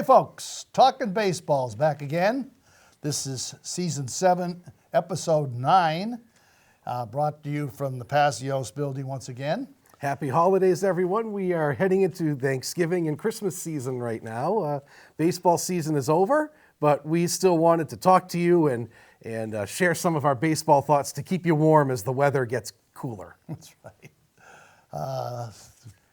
Hi, folks. Talkin' Baseball's back again. This is Season 7, Episode 9, brought to you from the Passios building once again. Happy holidays, everyone. We are heading into Thanksgiving and Christmas season right now. Baseball season is over, but we still wanted to talk to you and share some of our baseball thoughts to keep you warm as the weather gets cooler. That's right.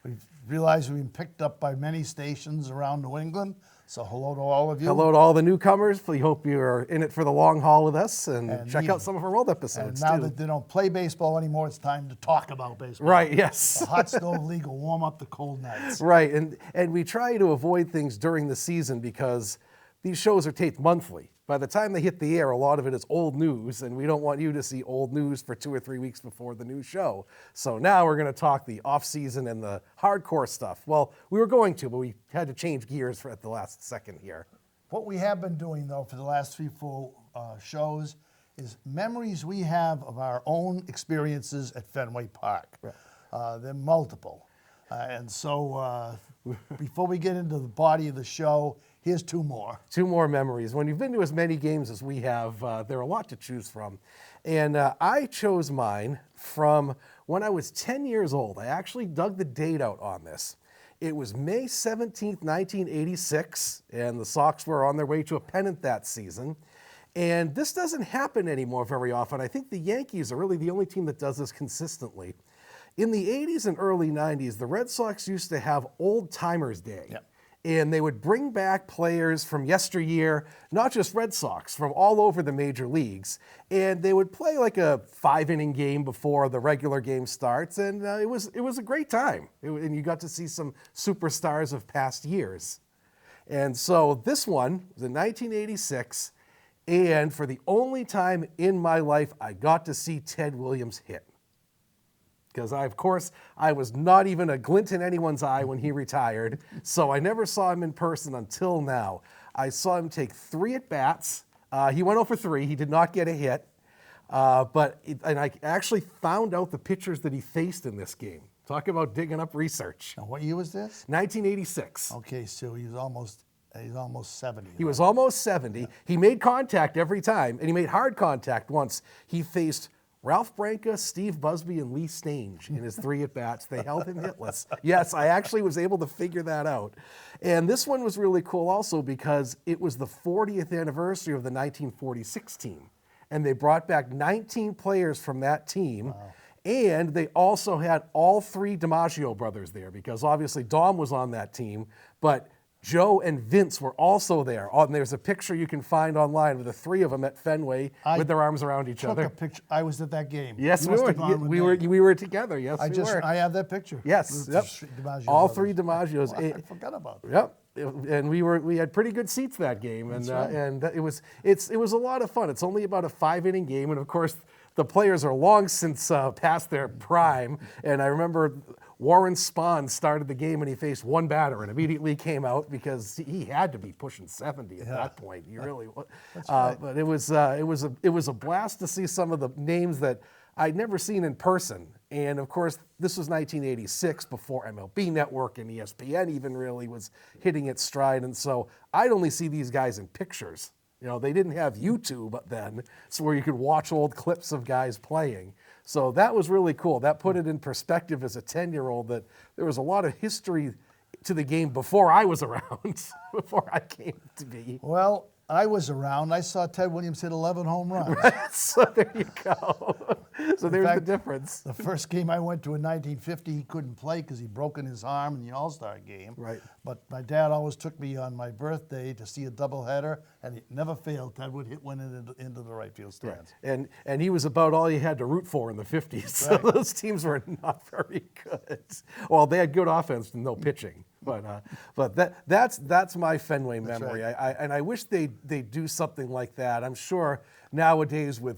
We've realized we've been picked up by many stations around New England, so hello to all of you. Hello to all the newcomers. We hope you are in it for the long haul with us and check out some of our old episodes, And now that they don't play baseball anymore, it's time to talk about baseball. Right, yes. The hot stove league will warm up the cold nights. Right, and we try to avoid things during the season because these shows are taped monthly. By the time they hit the air, a lot of it is old news, and we don't want you to see old news for 2 or 3 weeks before the new show. So now we're going to talk the off-season and the hardcore stuff. Well, we were going to, but we had to change gears at the last second here. What we have been doing, though, for the last 3 full shows is memories we have of our own experiences at Fenway Park. Right. They're multiple. And so before we get into the body of the show, here's 2 more. 2 more memories. When you've been to as many games as we have, there are a lot to choose from. And I chose mine from when I was 10 years old. I actually dug the date out on this. It was May 17th, 1986, and the Sox were on their way to a pennant that season. And this doesn't happen anymore very often. I think the Yankees are really the only team that does this consistently. In the 80s and early 90s, the Red Sox used to have Old Timers Day. Yep. And they would bring back players from yesteryear, not just Red Sox, from all over the major leagues. And they would play like a 5-inning game before the regular game starts. And it was a great time. And you got to see some superstars of past years. And so this one was in 1986. And for the only time in my life, I got to see Ted Williams hit. Because I was not even a glint in anyone's eye when he retired, so I never saw him in person until now. I saw him take 3 at-bats. He went 0 for 3. He did not get a hit, and I actually found out the pitchers that he faced in this game. Talk about digging up research. Now, what year was this? 1986. Okay, so he's almost 70. He was almost 70. Yeah. He made contact every time, and he made hard contact once. He faced Ralph Branca, Steve Busby, and Lee Stange in his 3 at-bats. They held him hitless. Yes, I actually was able to figure that out. And this one was really cool also because it was the 40th anniversary of the 1946 team. And they brought back 19 players from that team. Wow. And they also had all 3 DiMaggio brothers there because obviously Dom was on that team, but Joe and Vince were also there. And there's a picture you can find online with the 3 of them at Fenway with their arms around each other. A picture. I was at that game. Yes, we were together. Yes, we were. I have that picture. Yes, yep. All 3 DiMaggios. Well, I forgot about that. Yep. And we had pretty good seats that game, and right. And it was a lot of fun. It's only about a 5-inning game, and of course the players are long since past their prime. And I remember Warren Spahn started the game and he faced 1 batter and immediately came out because he had to be pushing 70 at that point. He really was. Right. But it was a blast to see some of the names that I'd never seen in person. And of course, this was 1986 before MLB Network and ESPN even really was hitting its stride. And so I'd only see these guys in pictures. You know, they didn't have YouTube then, so where you could watch old clips of guys playing. So that was really cool. That put it in perspective as a 10-year-old that there was a lot of history to the game before I was around, before I came to be. Well, I was around. I saw Ted Williams hit 11 home runs. Right. So there you go. So there's the difference. The first game I went to in 1950, he couldn't play because he'd broken his arm in the All-Star game. Right. But my dad always took me on my birthday to see a doubleheader, and it never failed. Ted would hit one into the right field stands. Right. And he was about all you had to root for in the 50s. So right. Those teams were not very good. Well, they had good offense and no pitching. But that's my Fenway memory. Right. And I wish they do something like that. I'm sure nowadays with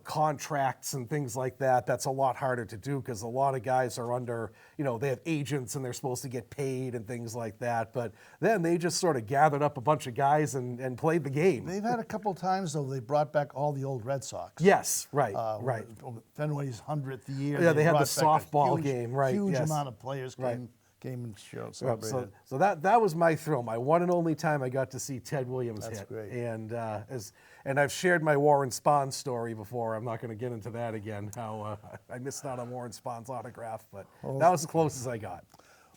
contracts and things like that, that's a lot harder to do because a lot of guys are under, they have agents and they're supposed to get paid and things like that. But then they just sort of gathered up a bunch of guys and played the game. They've had a couple times, though, they brought back all the old Red Sox. Yes, right, right. Fenway's 100th year. Yeah, they had the softball game, right. Huge amount of players came came and Well, celebrated. so that was my thrill, my one and only time I got to see Ted Williams That's hit. great. And I've shared my Warren Spahn story before. I'm not going to get into that again. How I missed out on Warren Spahn's autograph, but that was as close as I got.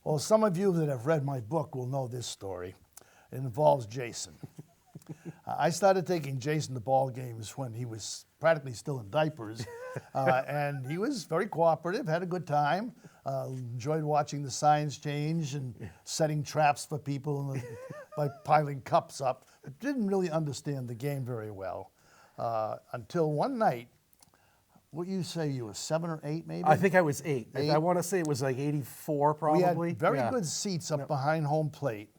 Well, some of you that have read my book will know this story. It involves Jason. I started taking Jason to ball games when he was practically still in diapers, and he was very cooperative, had a good time, enjoyed watching the signs change and setting traps for people by piling cups up, but didn't really understand the game very well until one night. What you say, you were 7 or 8 maybe? I think I was 8. Eight? I want to say it was like 84 probably. We had very Yeah. good seats up behind home plate,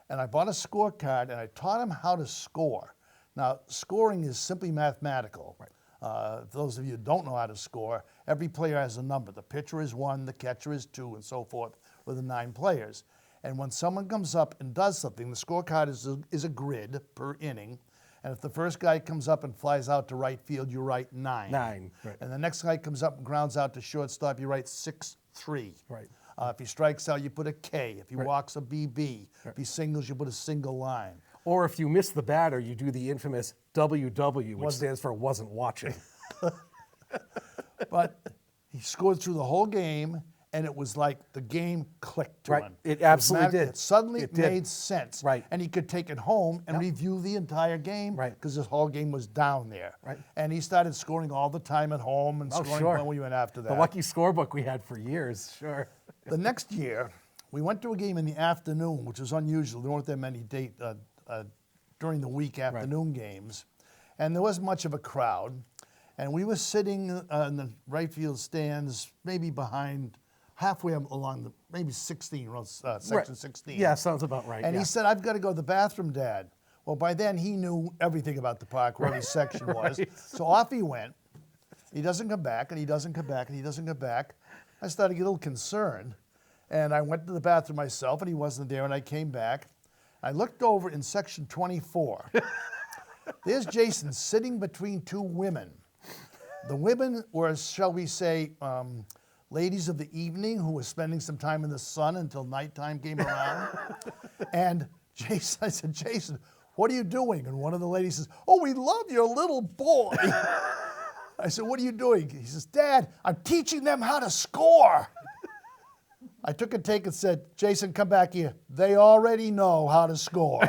and I bought a scorecard and I taught him how to score. Now, scoring is simply mathematical. For those of you who don't know how to score, every player has a number. The pitcher is 1, the catcher is 2, and so forth with the 9 players. And when someone comes up and does something, the scorecard is a grid per inning. And if the first guy comes up and flies out to right field, you write 9. 9, right. And the next guy comes up and grounds out to shortstop, you write 6-3. Right. If he strikes out, you put a K. If he walks, a BB. If he singles, you put a single line. Or if you miss the batter, you do the infamous WW, which stands for wasn't watching. But he scored through the whole game, and it was like the game clicked to Right. him. It absolutely did. It suddenly It did. made sense. Right. And he could take it home and review the entire game Right. because his whole game was down there. Right. And he started scoring all the time at home and Oh, scoring sure. when we went after that. The lucky scorebook we had for years, sure. The next year, we went to a game in the afternoon, which was unusual. There weren't that many during the week afternoon games. And there wasn't much of a crowd. And we were sitting in the right field stands, maybe behind, halfway along maybe 16, section Right. 16. Yeah, sounds about right. And yeah. he said, I've got to go to the bathroom, Dad. Well, by then he knew everything about the park, where every section was. So off he went. He doesn't come back, and he doesn't come back, and he doesn't come back. I started to get a little concerned. And I went to the bathroom myself, and he wasn't there, and I came back. I looked over in section 24. There's Jason sitting between 2 women. The women were, shall we say, ladies of the evening who were spending some time in the sun until nighttime came around. And Jason, I said, Jason, what are you doing? And one of the ladies says, oh, we love your little boy. I said, what are you doing? He says, Dad, I'm teaching them how to score. I took a take and said, Jason, come back here. They already know how to score.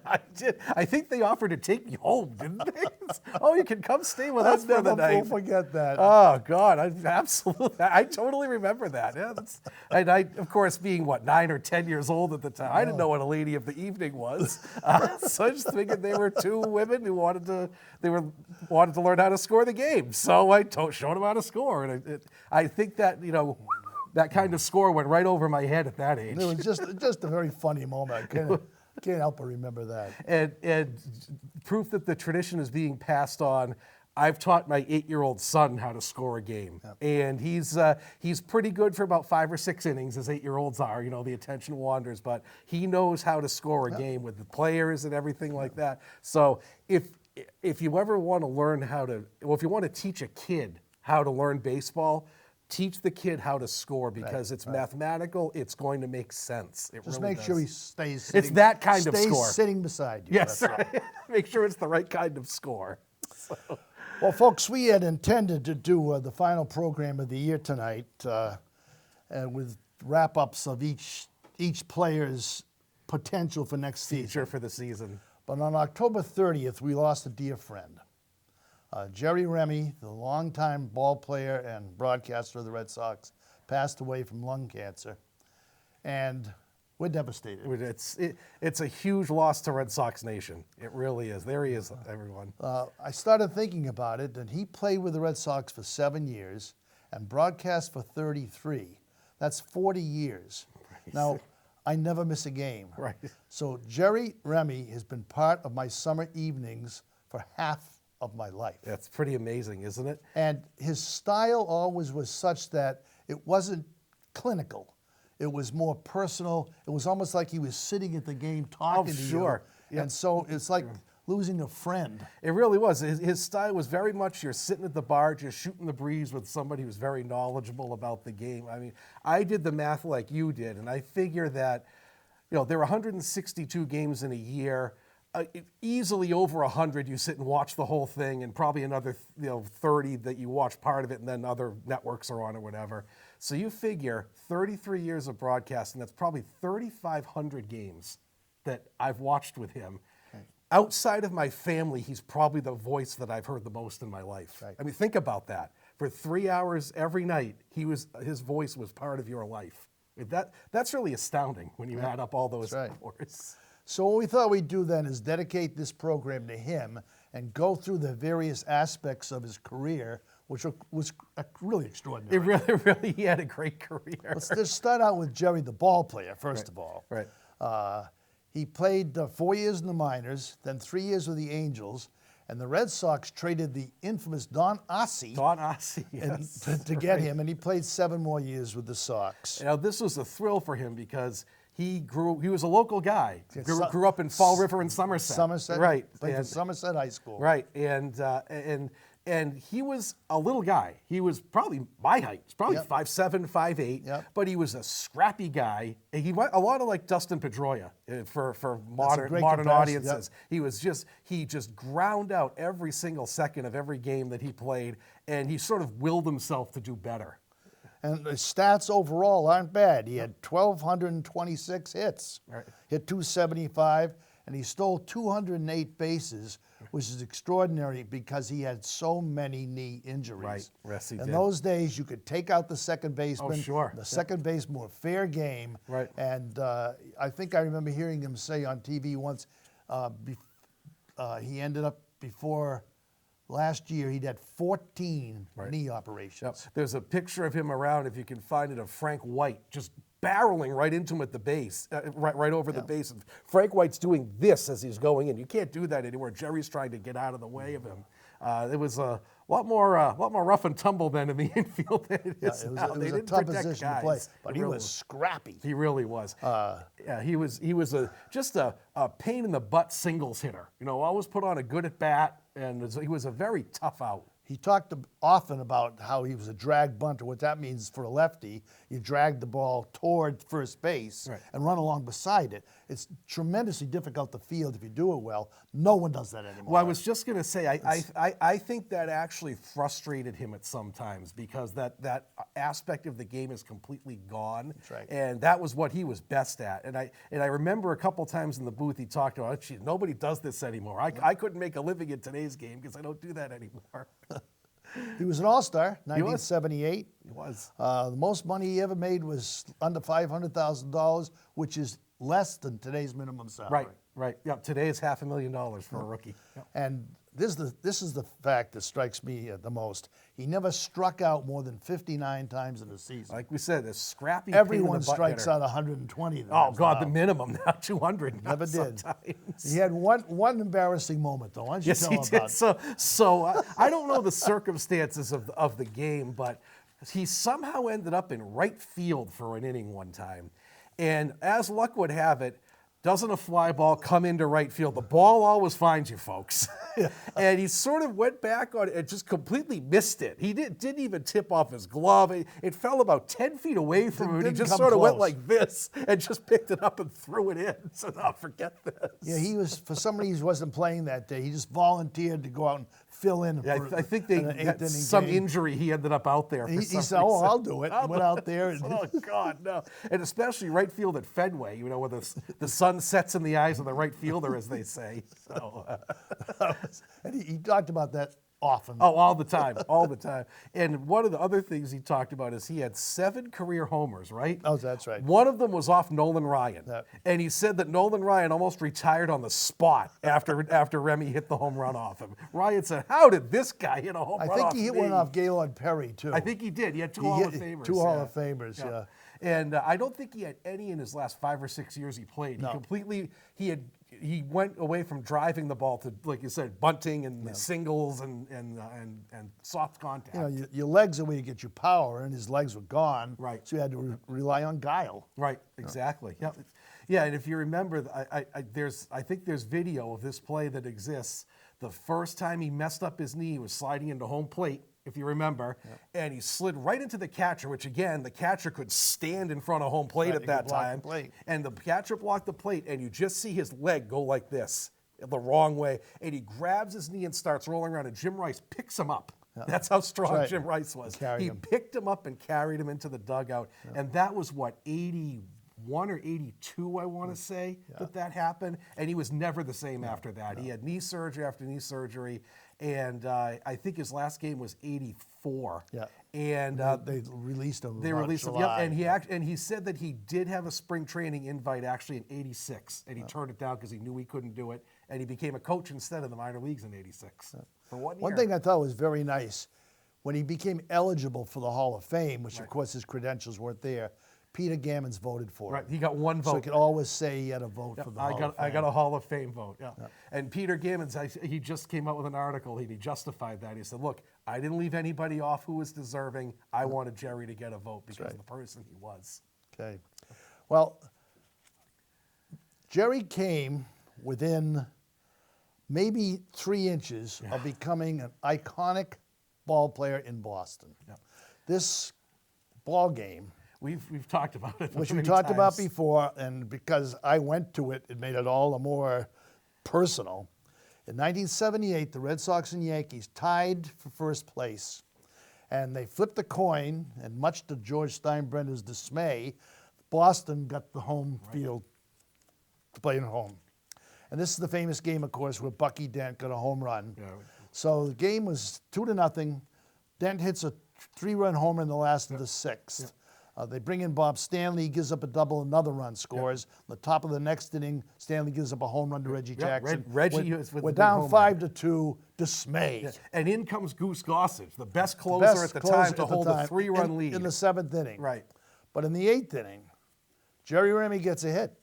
I did. I think they offered to take me home, didn't they? Oh, you can come stay with us for the Never will night. forget that. Oh God, I totally remember that. Yeah, and I, of course, being 9 or 10 years old at the time, I didn't know what a lady of the evening was. So I just figured they were 2 women who wanted to learn how to score the game. So I showed them how to score, and I think that that kind of score went right over my head at that age. It was just a very funny moment. I can't help but remember that. And proof that the tradition is being passed on. I've taught my 8-year-old son how to score a game, and he's pretty good for about 5 or 6 innings, as 8-year-olds are. The attention wanders, but he knows how to score a game with the players and everything like that. So if you ever want to learn if you want to teach a kid how to learn baseball, teach the kid how to score, because it's mathematical. It's going to make sense. It Just really make sure does. he stays sitting. It's that kind of stays score. sitting beside you. Yes, That's right. make sure it's the right kind of score. Well, folks, we had intended to do the final program of the year tonight with wrap-ups of each player's potential for next season. Future for the season. But on October 30th, we lost a dear friend. Jerry Remy, the longtime ball player and broadcaster of the Red Sox, passed away from lung cancer. And we're devastated. It's a huge loss to Red Sox Nation. It really is. There he is, everyone. I started thinking about it, and he played with the Red Sox for 7 years and broadcast for 33. That's 40 years. Right. Now, I never miss a game. Right. So Jerry Remy has been part of my summer evenings for half of my life. That's pretty amazing, isn't it? And his style always was such that it wasn't clinical. It was more personal. It was almost like he was sitting at the game talking to sure. you. Yep. And so it's like losing a friend. It really was. His style was very much you're sitting at the bar just shooting the breeze with somebody who's very knowledgeable about the game. I mean, I did the math like you did, and I figure that, there are 162 games in a year. Easily over 100 you sit and watch the whole thing, and probably another 30 that you watch part of it and then other networks are on or whatever. So you figure 33 years of broadcasting, that's probably 3,500 games that I've watched with him. Okay. Outside of my family, he's probably the voice that I've heard the most in my life. Right. I mean, think about that. For 3 hours every night, his voice was part of your life. That's really astounding when you add up all those hours. So what we thought we'd do then is dedicate this program to him and go through the various aspects of his career, which was really extraordinary. Really, he had a great career. Let's just start out with Jerry, the ball player, first of all. Right. He played 4 years in the minors, then 3 years with the Angels, and the Red Sox traded the infamous Don Ossie. Yes. To get him, and he played 7 more years with the Sox. Now, this was a thrill for him because he was a local guy. Grew up in Fall River in Somerset. Right. Played for Somerset High School. Right. And he was a little guy. He was probably my height. He's probably 5'7", 5'8", but he was a scrappy guy. He went a lot of like Dustin Pedroia for modern audiences. Yep. He just ground out every single second of every game that he played, and he sort of willed himself to do better. And the stats overall aren't bad. He had 1,226 hits, hit 275, and he stole 208 bases, which is extraordinary because he had so many knee injuries. Right, yes, he did. In those days, you could take out the second baseman. Oh, sure. The second baseman were fair game. Right. And I think I remember hearing him say on TV once, he ended up before last year, he'd had 14 knee operations. Yep. There's a picture of him around, if you can find it, of Frank White just barreling right into him at the base, right over the base. And Frank White's doing this as he's going in. You can't do that anymore. Jerry's trying to get out of the way of him. It was a lot more rough and tumble then in the infield than it is now. It was a tough position to play, but he was scrappy. He really was. He was just a pain in the butt singles hitter. Always put on a good at bat, and he was a very tough out. He talked often about how he was a drag bunter. What that means for a lefty, you drag the ball toward first base and run along beside it. It's tremendously difficult to field if you do it well. No one does that anymore. Well, I was just going to say, I think that actually frustrated him at some times because that aspect of the game is completely gone. That's right. And that was what he was best at. And I remember a couple times in the booth he talked about, "Gee, nobody does this anymore. I couldn't make a living in today's game because I don't do that anymore." He was an all-star, 1978. He was. The most money he ever made was under $500,000, which is less than today's minimum salary. Right. Yeah, today is $500,000 for a rookie. Yep. And this is the fact that strikes me the most. He never struck out more than 59 times in a season. Like we said, a scrappy. Everyone strikes out 120. Oh God, the minimum now 200. Never did. Sometimes. He had one embarrassing moment though. Why don't you tell him about it? So I don't know the circumstances of the game, but he somehow ended up in right field for an inning one time, and as luck would have it, doesn't a fly ball come into right field? The ball always finds you, folks. And he sort of went back on it and just completely missed it. He didn't even tip off his glove. It fell about 10 feet away from him, and he just sort of went like this and just picked it up and threw it in. So, forget this. Yeah, he was, for some reason, he wasn't playing that day. He just volunteered to go out and fill in. Yeah, I think they had some injury. He ended up out there. He said, "Oh, I'll do it." Went out there. And oh God, no! And especially right field at Fenway, where the sun sets in the eyes of the right fielder, as they say. So, and he talked about that often. Oh, all the time. And one of the other things he talked about is he had 7 career homers, right? Oh, that's right. One of them was off Nolan Ryan. And he said that Nolan Ryan almost retired on the spot after Remy hit the home run off him. Ryan said, "How did this guy hit a home run off me?" I think he hit one off Gaylord Perry, too. I think he did. He had 2 Hall of Famers. 2 Hall of Famers, yeah. And I don't think he had any in his last 5 or 6 years he played. No. He went away from driving the ball to, like you said, bunting and singles and soft contact. Your legs are where you get your power, and his legs were gone. Right. So you had to rely on guile. Right, exactly. Yeah. Yeah, and if you remember, I think there's video of this play that exists. The first time he messed up his knee, he was sliding into home plate, if you remember, and he slid right into the catcher, which again, the catcher could stand in front of home plate Right, at he that could block time. the plate. And the catcher blocked the plate, and you just see his leg go like this, the wrong way, and he grabs his knee and starts rolling around, and Jim Rice picks him up. That's how strong That's right. Jim Rice was. Carried He him. picked him up and carried him into the dugout, and that was what, 81 or 82, I want to say, that happened, and he was never the same after that. He had knee surgery after knee surgery, and I think his last game was 84. Yeah. And They released him. they about released him. July. Yep, and he said that he did have a spring training invite actually in '86, and he turned it down because he knew he couldn't do it, and he became a coach instead of the minor leagues in '86 for 1 year. One thing I thought was very nice, when he became eligible for the Hall of Fame, which of course his credentials weren't there, Peter Gammons voted for Right, him. he got one So he vote. could always say he had a vote for the Hall of Fame. I got a Hall of Fame vote. Yeah. And Peter Gammons, he just came out with an article. He justified that. He said, "Look, I didn't leave anybody off who was deserving. I wanted Jerry to get a vote because of the person he was." Okay. Well, Jerry came within maybe 3 inches of becoming an iconic ball player in Boston. This ball game, We've talked about it, which we many talked about times. before, and because I went to it, it made it all the more personal. In 1978, the Red Sox and Yankees tied for first place, and they flipped the coin, and much to George Steinbrenner's dismay, Boston got the home field to play at home. And this is the famous game, of course, where Bucky Dent got a home run. Yeah. So the game was 2-0. Dent hits a 3-run homer in the last of the sixth. They bring in Bob Stanley, he gives up a double, another run scores. The top of the next inning, Stanley gives up a home run to Reggie Jackson. Reggie is with We're the down homer. 5-2, dismay. Yeah. And in comes Goose Gossage, the best The closer best at the closer time at to the hold time a 3-run in- lead. in the 7th inning. Right. But in the 8th inning, Jerry Remy gets a hit,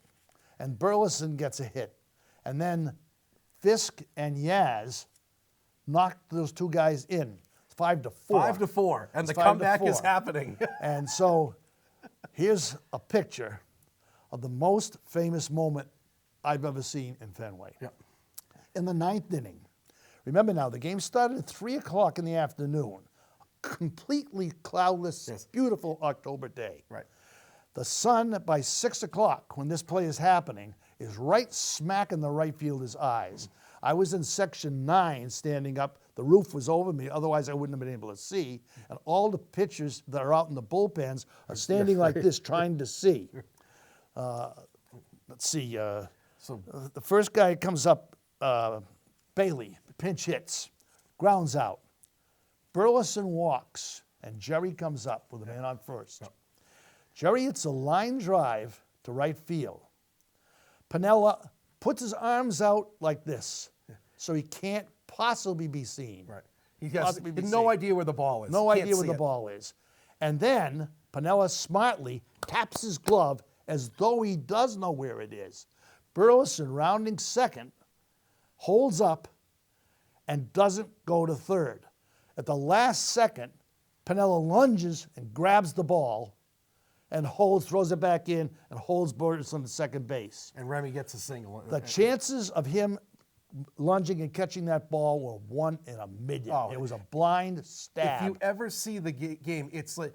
and Burleson gets a hit. And then Fisk and Yaz knocked those two guys in. It's 5-4. 5-4, and It's the comeback is 5-4. happening. And so here's a picture of the most famous moment I've ever seen in Fenway. Yep. In the 9th inning. Remember now, the game started at 3 o'clock in the afternoon. Completely cloudless, Yes. beautiful October day. Right. The sun, by 6 o'clock, when this play is happening, is right smack in the right fielder's eyes. I was in section 9 standing up. The roof was over me, otherwise I wouldn't have been able to see. And all the pitchers that are out in the bullpens are standing like this, trying to see. Let's see. The first guy comes up, Bailey, pinch hits, grounds out. Burleson walks, and Jerry comes up with a man on first. Jerry hits a line drive to right field. Piniella puts his arms out like this, so he can't possibly be seen. Right. He has Possibly be no seen. idea where the ball is. No Can't idea where see the it. ball is. And then Piniella smartly taps his glove as though he does know where it is. Burleson, rounding second, holds up and doesn't go to third. At the last second, Piniella lunges and grabs the ball and throws it back in and holds Burleson at second base. And Remy gets a single. The chances of him lunging and catching that ball were 1 in a million. Oh. It was a blind stab. If you ever see the game, it's like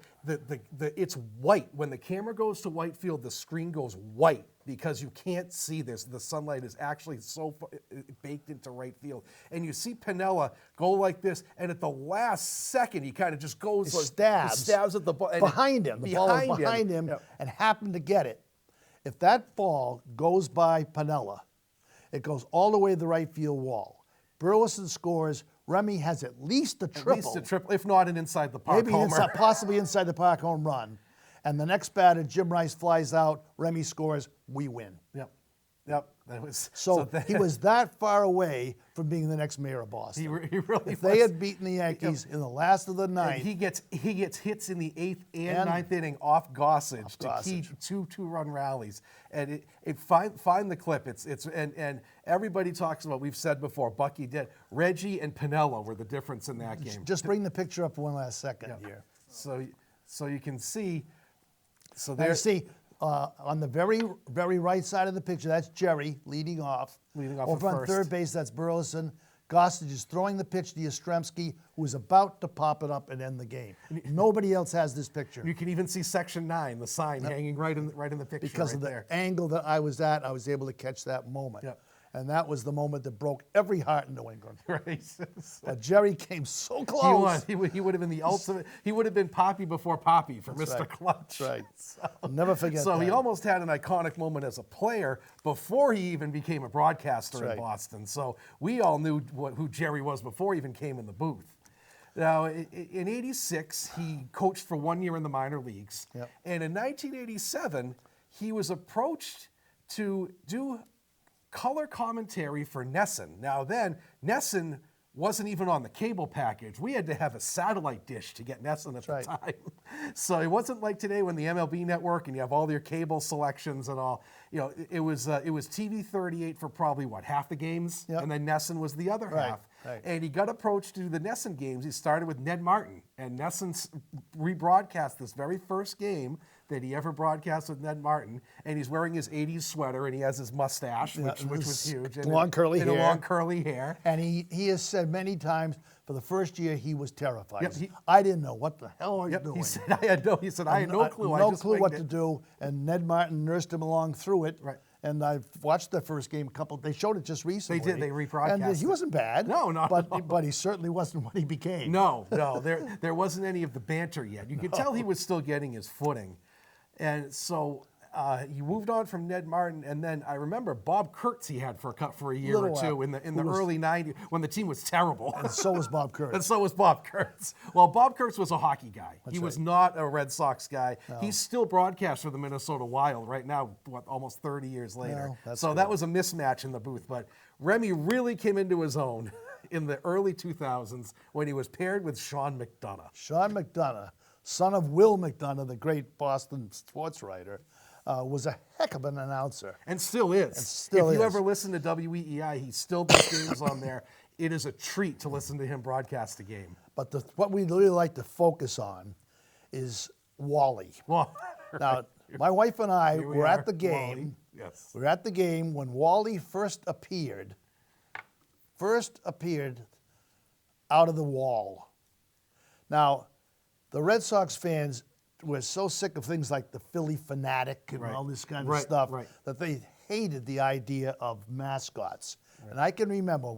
it's white. When the camera goes to white field, the screen goes white because you can't see this. The sunlight is actually so baked into right field. And you see Piniella go like this, and at the last second, he kind of just goes He like stabs at the ball. behind him. The ball is behind him Yep. and happened to get it. If that ball goes by Piniella, it goes all the way to the right field wall. Burleson scores. Remy has at least a triple. At least a triple, if not an inside the park Maybe homer. possibly inside the park home run. And the next batter, Jim Rice flies out. Remy scores. We win. Yep. That was So he was that far away from being the next mayor of Boston. He really If was. they had beaten the Yankees in the last of the And ninth, he gets hits in the 8th and And- 9th inning off Gossage to keep two-run rallies. And find the clip. And everybody talks about, we've said before, Bucky did. Reggie and Piniella were the difference in that game. just bring the picture up for one last second here. So you can see. So Now, there. see, On the very, very right side of the picture, that's Jerry leading off. Leading off Over at on first. third base, that's Burleson. Gossage is throwing the pitch to Yastrzemski, who is about to pop it up and end the game. Nobody else has this picture. You can even see section 9, the sign hanging right in the picture. Because of the there. angle that I was at, I was able to catch that moment. Yep. And that was the moment that broke every heart in New England. Right. But Jerry came so close. He would have been the ultimate. He would have been Poppy before Poppy for Mr. right. Clutch. That's right. So, I'll never forget so that. he almost had an iconic moment as a player before he even became a broadcaster That's in right. Boston. So we all knew who Jerry was before he even came in the booth. Now, in '86, he coached for 1 year in the minor leagues. Yep. And in 1987, he was approached to do color commentary for Nesson. Now then, Nesson wasn't even on the cable package. We had to have a satellite dish to get Nesson at the time. So it wasn't like today when the MLB network and you have all your cable selections and all. You know, it was TV 38 for probably half the games, Yep. and then Nesson was the other half. Right. And he got approached to do the Nesson games. He started with Ned Martin, and Nesson rebroadcast this very first game that he ever broadcast with Ned Martin, and he's wearing his 80s sweater, and he has his mustache, which was huge. And long curly hair. long curly hair. And he has said many times for the first year he was terrified. Yep, I didn't know what the hell I was Yep, doing. he said, I had no clue. I No just clue winged what it. to do. And Ned Martin nursed him along through it. Right. And I watched the first game they showed it just recently. They did, they rebroadcast And he it. wasn't bad. No, not at all. But he certainly wasn't what he became. No, there wasn't any of the banter yet. You could tell he was still getting his footing. And so he moved on from Ned Martin, and then I remember Bob Kurtz he had for a year or Little two while. in the early 90s when the team was terrible. And so was Bob Kurtz. And so was Bob Kurtz. Well, Bob Kurtz was a hockey guy. He was right. not a Red Sox guy. He's still broadcast for the Minnesota Wild right now, almost 30 years later. No, that's so good. that was a mismatch in the booth. But Remy really came into his own in the early 2000s when he was paired with Sean McDonough. Sean McDonough, son of Will McDonough, the great Boston sports writer, was a heck of an announcer. And still is. still if you is. ever listen to WEEI, he still does games on there. It is a treat to listen to him broadcast a game. But what we really like to focus on is Wally. Well, Now, my wife and I Here we were are, at the game. Wally. Yes. We were at the game when Wally first appeared out of the wall. Now, the Red Sox fans were so sick of things like the Philly Fanatic and Right. all this kind of Right, stuff right. that they hated the idea of mascots. And I can remember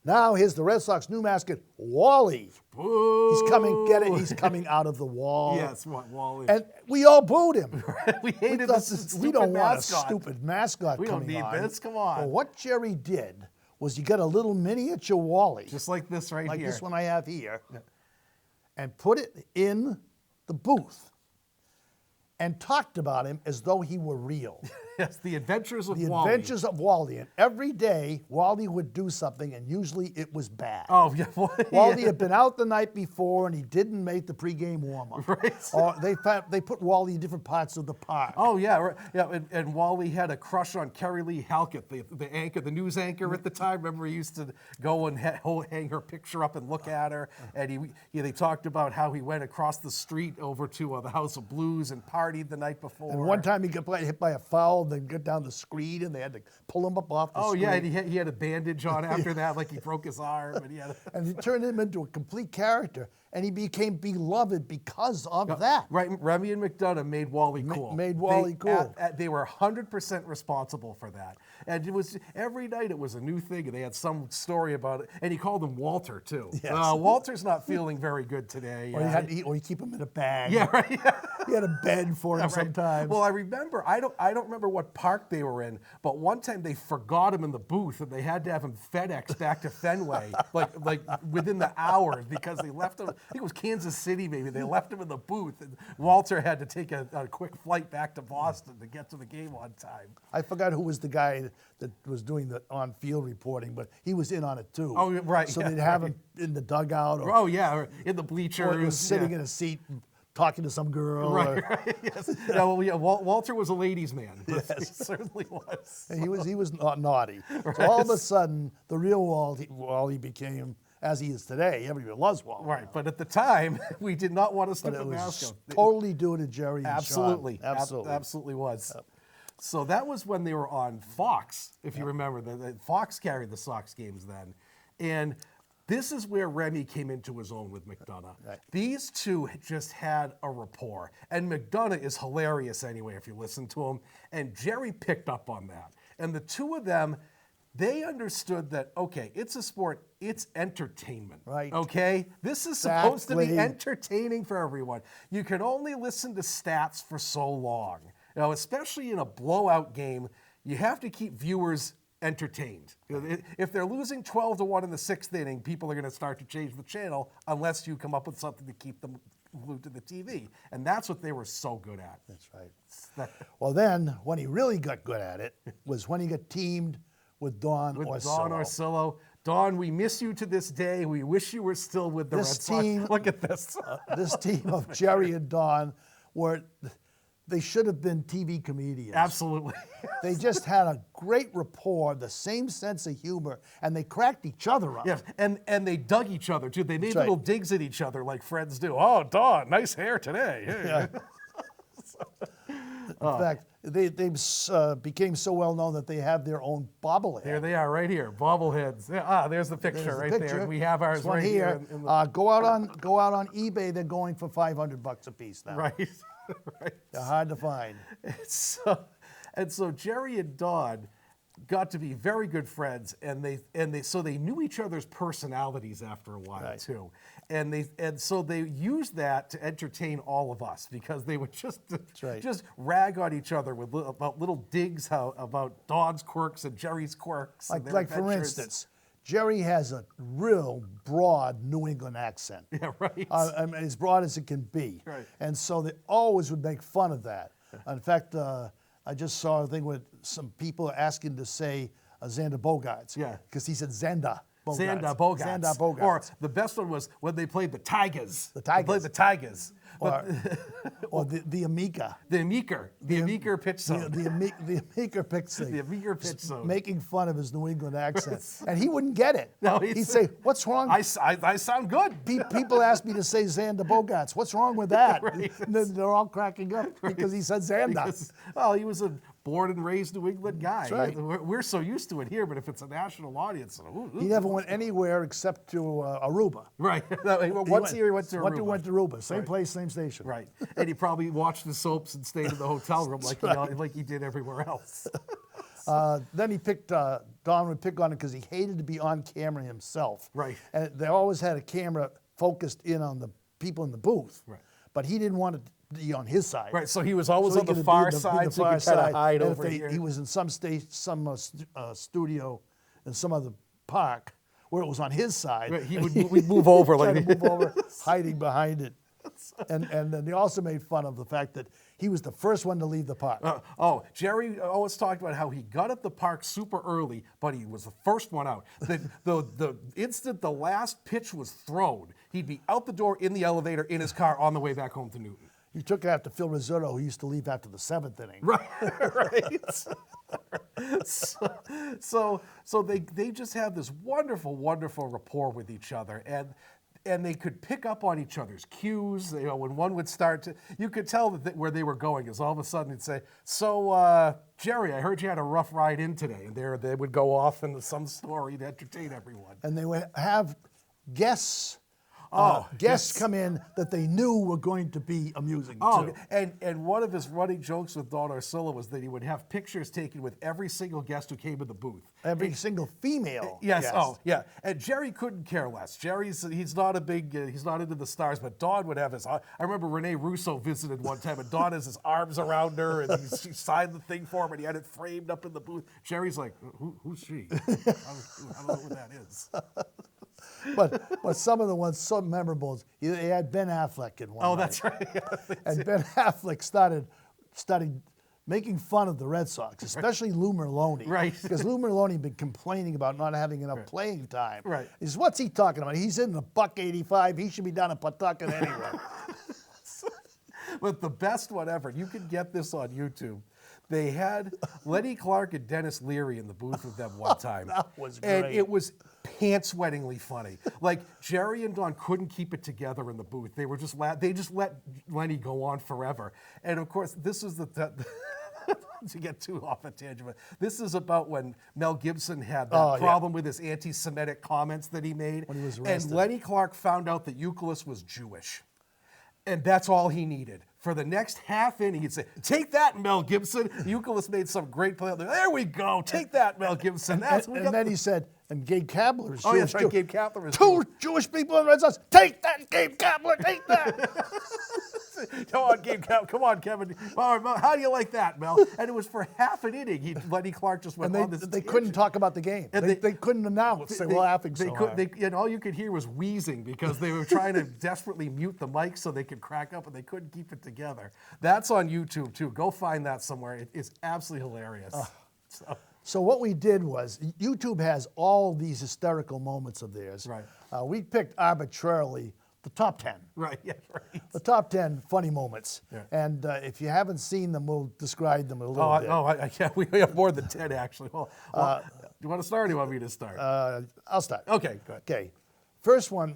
now here's the Red Sox new mascot, Wally. Boo! He's coming, get it? He's coming out of the wall. Yes, Wally. And we all booed him. we hated thought this we don't stupid want mascot. a stupid mascot We don't coming need on. this, come on. Well, what Jerry did was he got a little miniature Wally, Just like this right like here. this one I have here, and put it in the booth and talked about him as though he were real. Yes, the adventures of The Wally. adventures of Wally. And every day, Wally would do something, and usually it was bad. Oh, yeah. Wally had been out the night before, and he didn't make the pregame warm-up. Right. Or they put Wally in different parts of the park. Oh, yeah. Right. Yeah, and Wally had a crush on Kerry Lee Halkett, the anchor, the news anchor at the time. Remember, he used to go and hang her picture up and look at her. And they talked about how he went across the street over to the House of Blues and partied the night before. And one time he got hit by a foul, and then got down the screen, and they had to pull him up off the Oh, screen. yeah, and he had a bandage on after that, like he broke his arm. And he had And he turned him into a complete character, and he became beloved because of that. Right, Remy and McDonough made Wally cool. made Wally cool. They were 100% responsible for that. And it was every night it was a new thing, and they had some story about it. And he called him Walter, too. Yes. Walter's not feeling very good today. Or you keep him in a bag. Yeah, right. He had a bed for him Right. sometimes. Well, I remember, I don't remember what park they were in, but one time they forgot him in the booth and they had to have him FedEx back to Fenway, like within the hour because they left him, I think it was Kansas City maybe, they left him in the booth and Walter had to take a quick flight back to Boston to get to the game on time. I forgot who was the guy that was doing the on-field reporting, but he was in on it too. Oh, right, So yeah, they'd have him in the dugout or, Oh yeah, or in the bleachers. or he was sitting yeah. in a seat talking to some girl. Right, or- right, yes. No, well, yeah, Walter was a ladies' man. He Yes. certainly was. And he was not naughty. So all of a sudden, the real Wally became as he is today. Everybody loves Walt. Right, but at the time, we did not want to But stick it a mask was on. totally due to Jerry and Absolutely. Sean. Absolutely. Absolutely was. So that was when they were on Fox, if you remember. Fox carried the Sox games then. And this is where Remy came into his own with McDonough. Right. These two just had a rapport. And McDonough is hilarious anyway, if you listen to him. And Jerry picked up on that. And the two of them, they understood that, okay, it's a sport, it's entertainment. Right. Okay? This is supposed to be Exactly. entertaining for everyone. You can only listen to stats for so long. You know, especially in a blowout game, you have to keep viewers entertained. You know, if they're losing 12-1 in the 6th inning, people are going to start to change the channel unless you come up with something to keep them glued to the TV. And that's what they were so good at. That's right. Well, then, when he really got good at it was when he got teamed with Don Orsillo. Don Orsillo. Don, we miss you to this day. We wish you were still with the This Red Sox. team- Look at this. This team of Jerry and Don they should have been TV comedians. Absolutely. They just had a great rapport, the same sense of humor, and they cracked each other up. Yes, and they dug each other too. They made That's right. little digs at each other like friends do. Oh, Don, nice hair today. Hey. Yeah. In fact, they became so well known that they have their own bobblehead. Here they are, right here, bobbleheads. Yeah, there's the picture There's the right picture. there. We have ours This one right here. in the, Go out on eBay. They're going for $500 a piece now. right, right. They're hard to find. And so Jerry and Don got to be very good friends, and they knew each other's personalities after a while Right. too, and so they used that to entertain all of us because they would right. just rag on each other with about little digs about Don's quirks and Jerry's quirks. and their Like for adventures. instance, Jerry has a real broad New England accent. Yeah, right. I mean, as broad as it can be. Right. And so they always would make fun of that. In fact, I just saw a thing with some people asking to say Xander Bogaerts. Yeah. Because he said Xander Bogaerts. Xander Bogaerts. Xander Bogaerts. Or the best one was when they played the Tigers. The They played Tigers. the Tigers. Or the Amica. The Meeker pitch zone. The Amica pitch thing. The Amica pitch zone. Making fun of his New England accent. And he wouldn't get it. No, he'd say, what's wrong? I sound good. People ask me to say Xander Bogaerts. What's wrong with that? Right. They're all cracking up because he said Xander. Because, well, he was a born and raised New England guy. That's right. We're so used to it here, but if it's a national audience, He never went anywhere except to Aruba. right? Once a year he went to Aruba. Went to Aruba. Same place, same station. Right, and he probably watched the soaps and stayed in the hotel room like he did everywhere else. Then he picked, Don would pick on him because he hated to be on camera himself. Right. And they always had a camera focused in on the people in the booth. Right. But he didn't want it to be on his side. Right, so he was always So on he the could far be side, so he could far kind of hide And over if here. he was in some studio in some other park where it was on his side. Right, we'd move over try like to move over, hiding behind it. And then they also made fun of the fact that he was the first one to leave the park. Jerry always talked about how he got at the park super early, but he was the first one out. The instant the last pitch was thrown, he'd be out the door in the elevator in his car on the way back home to Newton. He took after Phil Rizzuto, who used to leave after the 7th inning. Right, right. So they just have this wonderful, wonderful rapport with each other, and they could pick up on each other's cues. You know, when one would start to, you could tell that where they were going, is all of a sudden he'd say, "So, Jerry, I heard you had a rough ride in today," and they would go off into some story to entertain everyone. And they would have guests. Yes. Come in that they knew were going to be amusing too. And one of his running jokes with Don Orsillo was that he would have pictures taken with every single guest who came in the booth. Every single female. Yes. guest. Oh, yeah. And Jerry couldn't care less. He's not a big. He's not into the stars. But Don would have his. I remember Rene Russo visited one time, and Don has his arms around her, and she signed the thing for him, and he had it framed up in the booth. Jerry's like, who's she? I don't know who that is. But some of the ones so memorable is they had Ben Affleck in one. Oh, night. that's right. And Ben Affleck started making fun of the Red Sox, especially Lou Merlone. Right. Because Lou Merlone had been complaining about not having enough playing time. Right. He says, what's he talking about? He's in the $1.85. He should be down in Pawtucket anyway. But the best one ever, you can get this on YouTube. They had Lenny Clark and Dennis Leary in the booth with them one time. That was And great. it was pants-wettingly funny. Like Jerry and Don couldn't keep it together in the booth. They were just they just let Lenny go on forever. And of course, this is to get too off a tangent, but this is about when Mel Gibson had that problem with his anti-Semitic comments that he made. When he was and arrested. Lenny Clark found out that Euclid was Jewish. And that's all he needed. For the next half inning, he'd say, "Take that, Mel Gibson." Euclid made some great play. There we go. Take that, Mel Gibson. And then he said, and Gabe Kapler is Jewish. Oh, yes, right. too. Gabe Kapler is Two Jewish people in Red Sox. Take that, Gabe Kapler. Take that. Come on, Gabe. Come on, Kevin. All right, Mel, how do you like that, Mel? And it was for half an inning. Lenny Clark just went And on this they tangent. couldn't talk about the game. And They couldn't announce. They were laughing so hard. And all you could hear was wheezing because they were trying to desperately mute the mic so they could crack up, and they couldn't keep it together. That's on YouTube, too. Go find that somewhere. It is absolutely hilarious. So what we did was, YouTube has all these hysterical moments of theirs. Right. We picked arbitrarily the top 10. Right, yeah, right. The top 10 funny moments. Yeah. And if you haven't seen them, we'll describe them a little bit. I can't. We have more than 10, actually. Well, do you want to start or do you want me to start? I'll start. Okay, good. Okay. First one,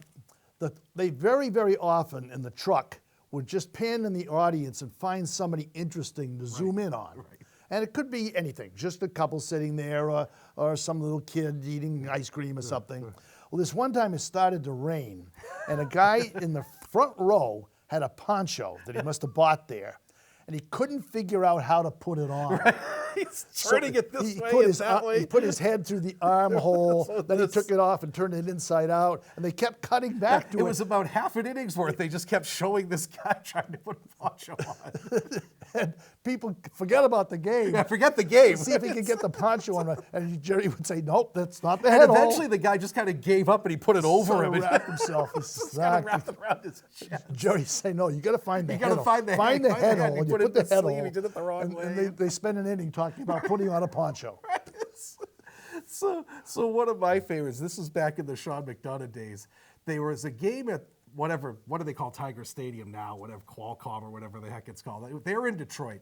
they very, very often in the truck would just pan in the audience and find somebody interesting to zoom in on. Right. And it could be anything, just a couple sitting there or some little kid eating ice cream or something. Well, this one time it started to rain, and a guy in the front row had a poncho that he must have bought there, and he couldn't figure out how to put it on. Right. He's turning it this way and that way. He put his head through the armhole, So then he took it off and turned it inside out, and they kept cutting back to it. It was about half an inning's worth. They just kept showing this guy trying to put a poncho on. And people forget about the game. Yeah, forget the game. See if he could get the poncho on. And Jerry would say, "Nope, that's not the And head eventually the guy just kind of gave up and he put it over him. Wrapped himself. Just kind of wrapped it around his chest. Jerry say, "No, you got to find the You head gotta hole. find the Find head- the find the head head. hole. He And you put it put the in the head sleeve. hole." He did it the wrong way. And they spend an inning talking about putting on a poncho. So one of my favorites, this was back in the Sean McDonough days. There was a game at what do they call Tiger Stadium now, whatever, Qualcomm or whatever the heck it's called. They were in Detroit.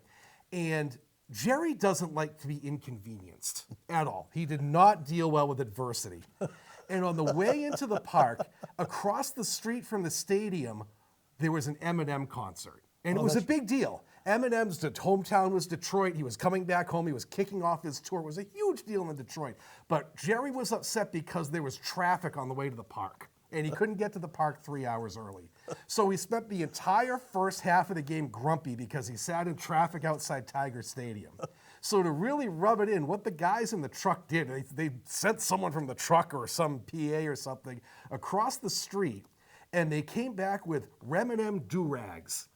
And Jerry doesn't like to be inconvenienced at all. He did not deal well with adversity. And on the way into the park, across the street from the stadium, there was an Eminem concert. And it was a big deal. Eminem's hometown was Detroit. He was coming back home. He was kicking off his tour. It was a huge deal in Detroit. But Jerry was upset because there was traffic on the way to the park. And he couldn't get to the park 3 hours early. So he spent the entire first half of the game grumpy because he sat in traffic outside Tiger Stadium. So to really rub it in, what the guys in the truck did, they sent someone from the truck or some PA or something across the street, and they came back with Remy do-rags.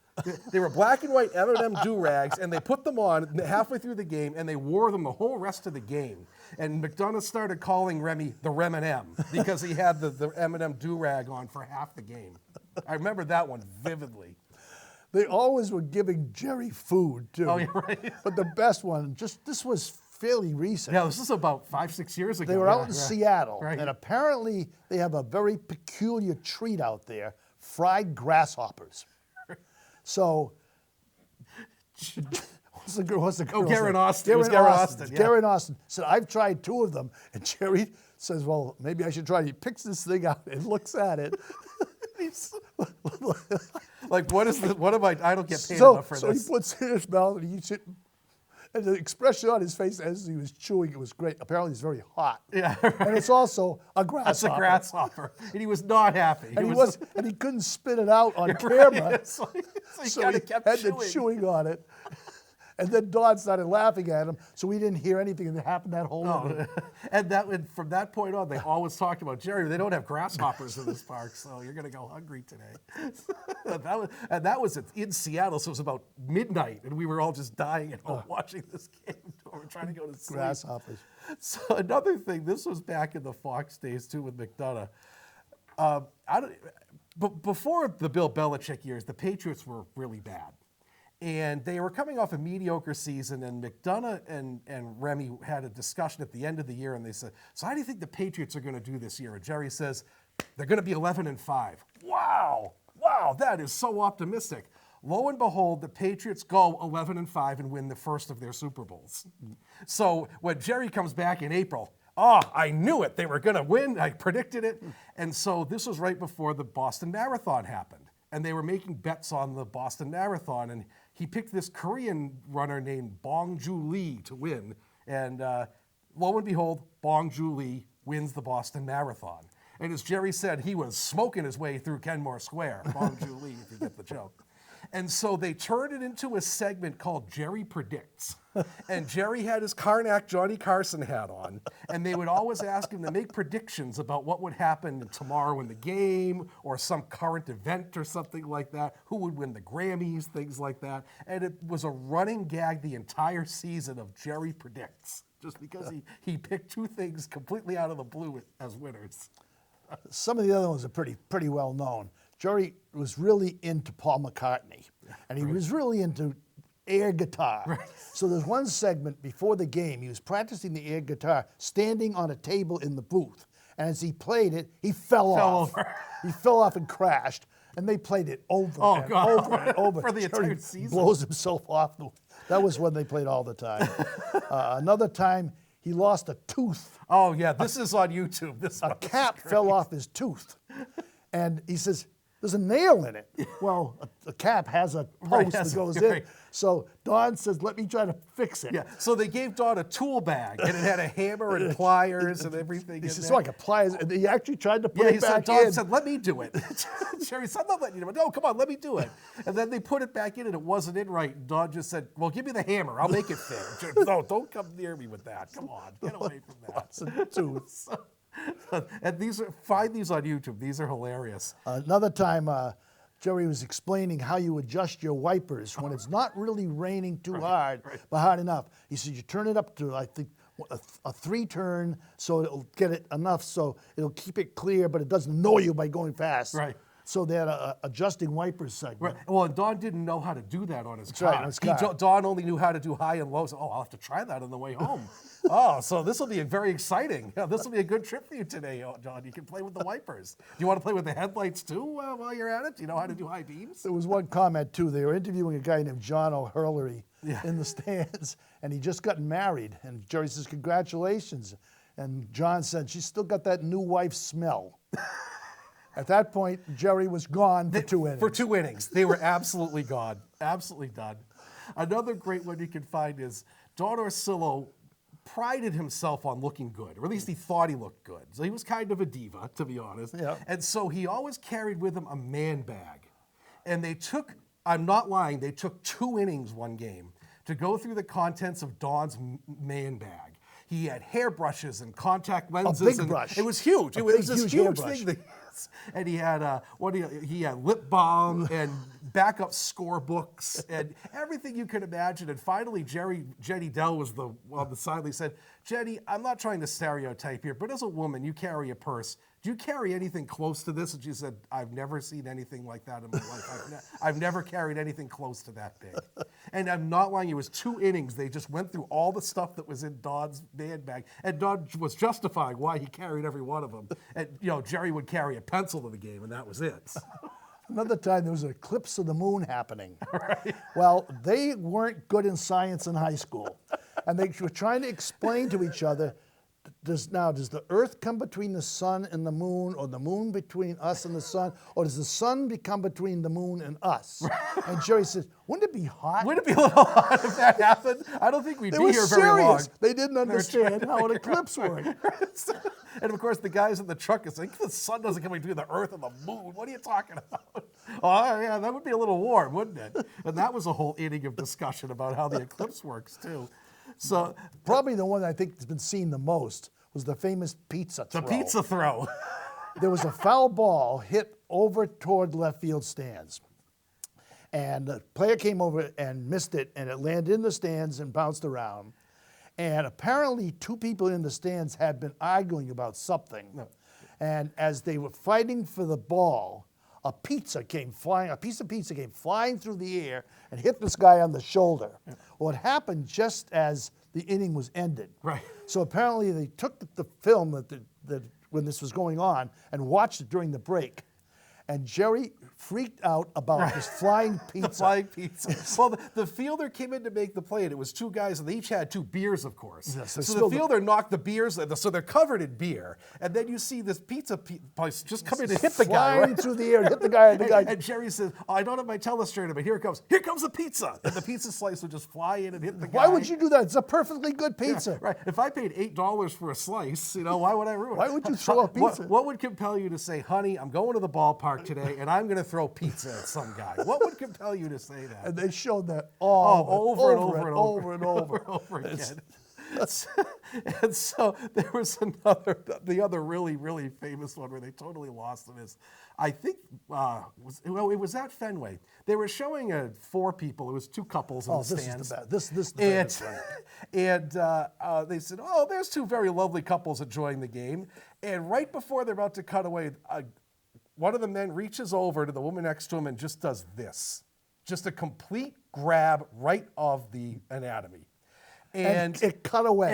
They were black and white M&M do-rags, and they put them on halfway through the game, and they wore them the whole rest of the game. And McDonough started calling Remy the Rem-and-M because he had the M&M do-rag on for half the game. I remember that one vividly. They always were giving Jerry food, too. Oh, yeah, right. But the best one, this was fairly recent. Yeah, this is about 5-6 years ago. They were yeah, out in yeah. Seattle, Right. and apparently they have a very peculiar treat out there, fried grasshoppers. So, what's the girl's Garen name? Austin. It was Garen Austin, yeah. Garen Austin said, "I've tried 2 of them," and Jerry says, "Well, maybe I should try." He picks this thing out and looks at it. Like, what am I don't get paid so enough for so this. he puts it in his mouth and he eats it. And the expression on his face as he was chewing it was great. Apparently, it's very hot. Yeah, right. And it's also a grasshopper. That's a grasshopper. And he was not happy. And he couldn't spit it out on camera. So he So kind he of kept had chewing. the chewing on it. And then Don started laughing at him, so we didn't hear anything that happened that whole night. And from that point on, they always talked about, Jerry, they don't have grasshoppers in this park, so you're going to go hungry today. that was in Seattle, so it was about midnight, and we were all just dying at home watching this game. We were trying to go to sleep. Grasshoppers. So another thing, this was back in the Fox days, too, with McDonough. But before the Bill Belichick years, the Patriots were really bad. And they were coming off a mediocre season, and McDonough and Remy had a discussion at the end of the year, and they said, "So how do you think the Patriots are going to do this year?" And Jerry says, "They're going to be 11-5. Wow, that is so optimistic. Lo and behold, the Patriots go 11-5 and win the first of their Super Bowls. So when Jerry comes back in April, oh, I knew it. They were going to win. I predicted it. And so this was right before the Boston Marathon happened. And they were making bets on the Boston Marathon. And he picked this Korean runner named Bong Joo Lee to win. And lo and behold, Bong Joo Lee wins the Boston Marathon. And as Jerry said, he was smoking his way through Kenmore Square, Bong Joo Lee, if you get the joke. And so they turned it into a segment called Jerry Predicts. And Jerry had his Karnak Johnny Carson hat on, and they would always ask him to make predictions about what would happen tomorrow in the game or some current event or something like that, who would win the Grammys, things like that. And it was a running gag the entire season of Jerry Predicts, just because he picked two things completely out of the blue as winners. Some of the other ones are pretty well known. Jerry was really into Paul McCartney, and he was really into air guitar. Right. So there's one segment before the game, he was practicing the air guitar, standing on a table in the booth. And as he played it, he fell off. Over. He fell off and crashed, and they played it over and over and over. For the Jerry entire season. blows himself off. That was when they played all the time. Another time, he lost a tooth. Oh, yeah, this is on YouTube. A cap fell off his tooth. And he says, there's a nail in it. Well, a cap has a post that goes in. So Don says, let me try to fix it. Yeah, so they gave Don a tool bag, and it had a hammer and pliers and everything He in says, there. so I could pliers. And he actually tried to put Yeah, it he said, back Don in. said, let me do it. Jerry said, I'm not letting you do it. No, come on, let me do it. And then they put it back in, and it wasn't in right. And Don just said, well, give me the hammer. I'll make it fit. No, don't come near me with that. Come on, get away from that. Lost a tooth. And find these on YouTube. These are hilarious. Another time, Jerry was explaining how you adjust your wipers when it's not really raining too hard, but hard enough. He said you turn it up to, I think, a 3-turn, so it'll get it enough so it'll keep it clear, but it doesn't annoy you by going fast. Right. So they had a adjusting wipers segment. Right. Well, and Don didn't know how to do that on his car. right, on his car. Don only knew how to do high and low. So, I'll have to try that on the way home. So this will be very exciting. Yeah, this will be a good trip for you today, Don. You can play with the wipers. Do you want to play with the headlights too while you're at it? Do you know how to do high beams? There was one comment too. They were interviewing a guy named John O'Hurley in the stands, and he just gotten married. And Jerry says, "Congratulations." And John said, "She's still got that new wife smell." At that point, Jerry was gone for 2 innings. For 2 innings. They were absolutely gone. Absolutely done. Another great one you can find is Don Orsillo prided himself on looking good, or at least he thought he looked good. So he was kind of a diva, to be honest. Yeah. And so he always carried with him a man bag. And they took, I'm not lying, they took 2 innings one game to go through the contents of Don's man bag. He had hairbrushes and contact lenses. big brush. It was huge. A It was big, this huge huge hairbrush. thing. And he had he had lip balm and backup score books and everything you could imagine. And finally, Jenny Dell was on the side. He said, "Jenny, I'm not trying to stereotype here, but as a woman, you carry a purse. Do you carry anything close to this?" And she said, "I've never seen anything like that in my life. I've never carried anything close to that big." And I'm not lying. It was 2 innings. They just went through all the stuff that was in Don's man bag, and Don was justifying why he carried every one of them. And Jerry would carry a pencil to the game, and that was it. Another time there was an eclipse of the moon happening. Right. Well, they weren't good in science in high school. And they were trying to explain to each other, does the Earth come between the sun and the moon, or the moon between us and the sun, or does the sun become between the moon and us? And Jerry says, wouldn't it be hot? Wouldn't it be a little hot if that happened? I don't think we'd They be were here serious. very long. They didn't understand how an eclipse worked. And of course, the guys in the truck is like, the sun doesn't come between the Earth and the moon. What are you talking about? Oh, yeah, that would be a little warm, wouldn't it? And that was a whole inning of discussion about how the eclipse works, too. So Probably the one I think has been seen the most was the famous pizza throw. the pizza throw. There was a foul ball hit over toward left field stands. And the player came over and missed it, and it landed in the stands and bounced around. And apparently 2 people in the stands had been arguing about something. No. And as they were fighting for the ball, a piece of pizza came flying through the air and hit this guy on the shoulder. Yeah. Well, it happened just as the inning was ended. Right. So apparently they took the film that when this was going on and watched it during the break. and Jerry freaked out about this flying pizza. The flying pizza. Well, the fielder came in to make the play, and it was two guys, and they each had 2 beers, of course. Yes, so the fielder knocked the beers, so they're covered in beer, and then you see this pizza place just come in and hit the guy. Flying through the air, hit the guy. And Jerry says, "Oh, I don't have my telestrator, but here comes the pizza." And the pizza slice would just fly in and hit the guy. Why would you do that? It's a perfectly good pizza. Yeah, right. If I paid $8 for a slice, why would I ruin it? Why would you throw a pizza? What would compel you to say, "Honey, I'm going to the ballpark today, and I'm going to throw pizza at some guy"? What would compel you to say that? And they showed that over and over again. And so there was the other really, really famous one where they totally lost it is, I think, it was at Fenway. They were showing 4 people. It was 2 couples in the stands. This is the best. And they said, "Oh, there's 2 very lovely couples enjoying the game." And right before they're about to cut away, one of the men reaches over to the woman next to him and just does this. Just a complete grab right of the anatomy. And it cut away.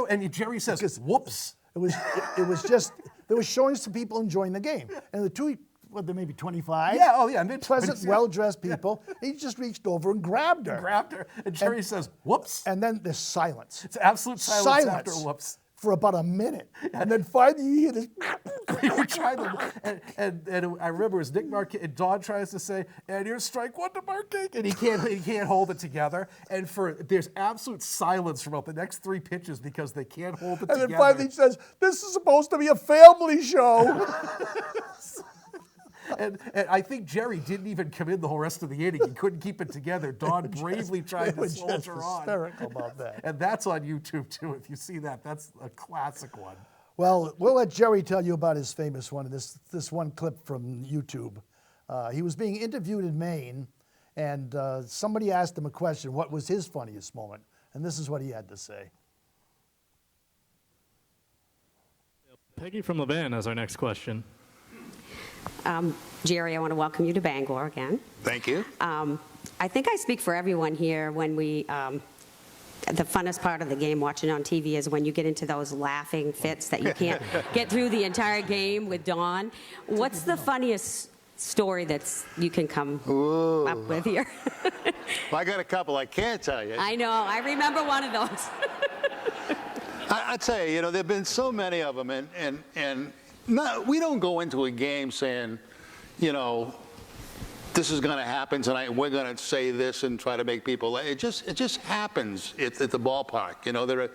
And Jerry says, "Whoops." It was just, they were showing some people enjoying the game. And the 2, they maybe 25? Yeah, oh yeah. And pleasant, well-dressed people. He just reached over and grabbed her. And Jerry says, "Whoops." And then there's silence. It's absolute silence after whoops. For about a minute. And then finally you hear this. and I remember it was Nick Marquez, and Don tries to say, "And here's strike 1 to Marquez," and he can't hold it together. And there's absolute silence for about the next 3 pitches because they can't hold it together. And then finally he says, "This is supposed to be a family show." And I think Jerry didn't even come in the whole rest of the inning. He couldn't keep it together. Don bravely tried to soldier on. Hysterical about that. And that's on YouTube too. If you see that, that's a classic one. Well, we'll let Jerry tell you about his famous one. This one clip from YouTube. He was being interviewed in Maine, and somebody asked him a question. What was his funniest moment? And this is what he had to say. Peggy from Levan has our next question. Jerry, I want to welcome you to Bangor again. Thank you. I think I speak for everyone here when the funnest part of the game watching on TV is when you get into those laughing fits that you can't get through the entire game with Don. What's the funniest story you can come up with here? Well, I got a couple I can't tell you. I know. I remember one of those. I tell you, there have been so many of them, and we don't go into a game saying, this is going to happen tonight, and we're going to say this and try to make people. It just happens at the ballpark.